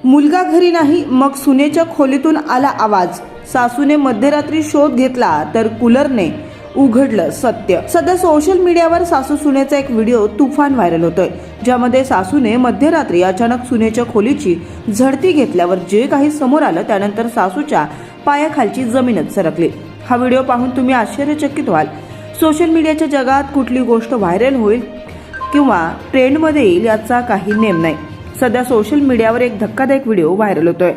मुलगा घरी नाही, मग सुनेच्या खोलीतून आला आवाज. सासूने मध्यरात्री शोध घेतला तर कूलरने उघडलं सत्य. सध्या सोशल मीडियावर सासू सुनेचा एक व्हिडिओ तुफान व्हायरल होतोय, ज्यामध्ये सासूने मध्यरात्री अचानक सुनेच्या खोलीची झडती घेतल्यावर जे काही समोर आलं त्यानंतर सासूच्या पायाखालची जमीनच सरकली. हा व्हिडिओ पाहून तुम्ही आश्चर्यचकित व्हाल. सोशल मीडियाच्या जगात कुठली गोष्ट व्हायरल होईल किंवा ट्रेंडमध्ये येईल याचा काही नेम नाही. सध्या सोशल मीडियावर एक धक्कादायक व्हिडिओ व्हायरल होतोय,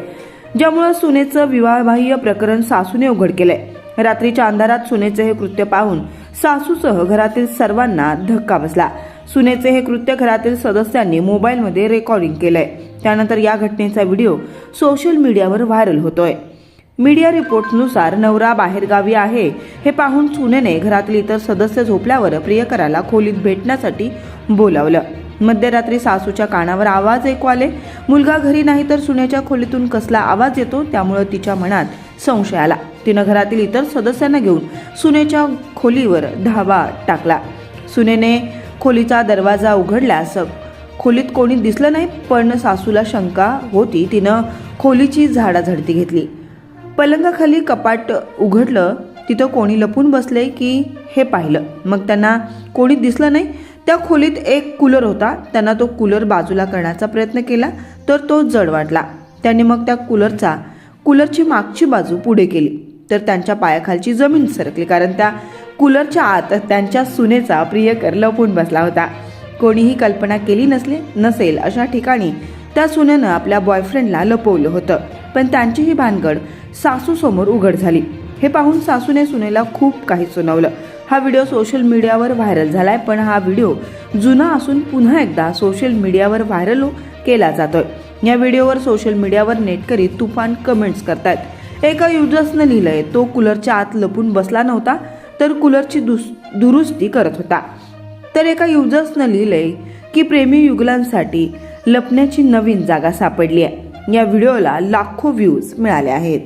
ज्यामुळे सुनेचं विवाहबाह्य प्रकरण सासूने उघड केलंय. रात्रीच्या अंधारात सुनेचे हे कृत्य पाहून सासूसह घरातील सर्वांना धक्का बसला. सुनेचे हे कृत्य घरातील सदस्यांनी मोबाईलमध्ये रेकॉर्डिंग केलंय. त्यानंतर या घटनेचा व्हिडिओ सोशल मीडियावर व्हायरल होतोय. मीडिया रिपोर्ट्सनुसार नवरा बाहेरगावी आहे हे पाहून सुनेने घरातील इतर सदस्य झोपल्यावर प्रियकराला खोलीत भेटण्यासाठी बोलावलं. मध्यरात्री सासूच्या कानावर आवाज ऐकू आले. मुलगा घरी नाही तर सुनेच्या खोलीतून कसला आवाज येतो, त्यामुळे तिच्या मनात संशय आला. तिनं घरातील इतर सदस्यांना घेऊन सुनेच्या खोलीवर धावा टाकला. सुनेने खोलीचा दरवाजा उघडल्यास खोलीत कोणी दिसलं नाही, पण सासूला शंका होती. तिनं खोलीची झाडाझडती घेतली. पलंगाखाली कपाट उघडलं, तिथं कोणी लपून बसले की हे पाहिलं. मग त्यांना कोणी दिसलं नाही. त्या खोलीत एक कूलर होता. त्यांना तो कूलर बाजूला करण्याचा प्रयत्न केला तर तो जड वाटला. त्यांनी मग त्या कूलरची मागची बाजू पुढे केली तर त्यांच्या पायाखालची जमीन सरकली, कारण त्या कूलरच्या आत त्यांच्या सुनेचा प्रियकर लपून बसला होता. कोणीही कल्पना केली नसेल अशा ठिकाणी त्या सुनेनं आपल्या बॉयफ्रेंडला लपवलं होतं, पण त्यांची ही भानगड सासूसमोर उघड झाली. हे पाहून सासूने सुनेला खूप काही सुनावलं. हा व्हिडिओ सोशल मीडियावर व्हायरल झालाय, पण हा व्हिडिओ जुना असून पुन्हा एकदा सोशल मीडियावर व्हायरल केला जातोय. या व्हिडिओवर सोशल मीडियावर नेटकरी तुफान कमेंट्स करतात. एका युजर्सने लिहिलंय, तो कूलरच्या आत लपून बसला नव्हता तर कूलरची दुरुस्ती करत होता. तर एका युजर्सने लिहिलंय की प्रेमी युगलांसाठी लपण्याची नवीन जागा सापडली आहे. या व्हिडिओला लाखो व्ह्यूज मिळाले आहेत.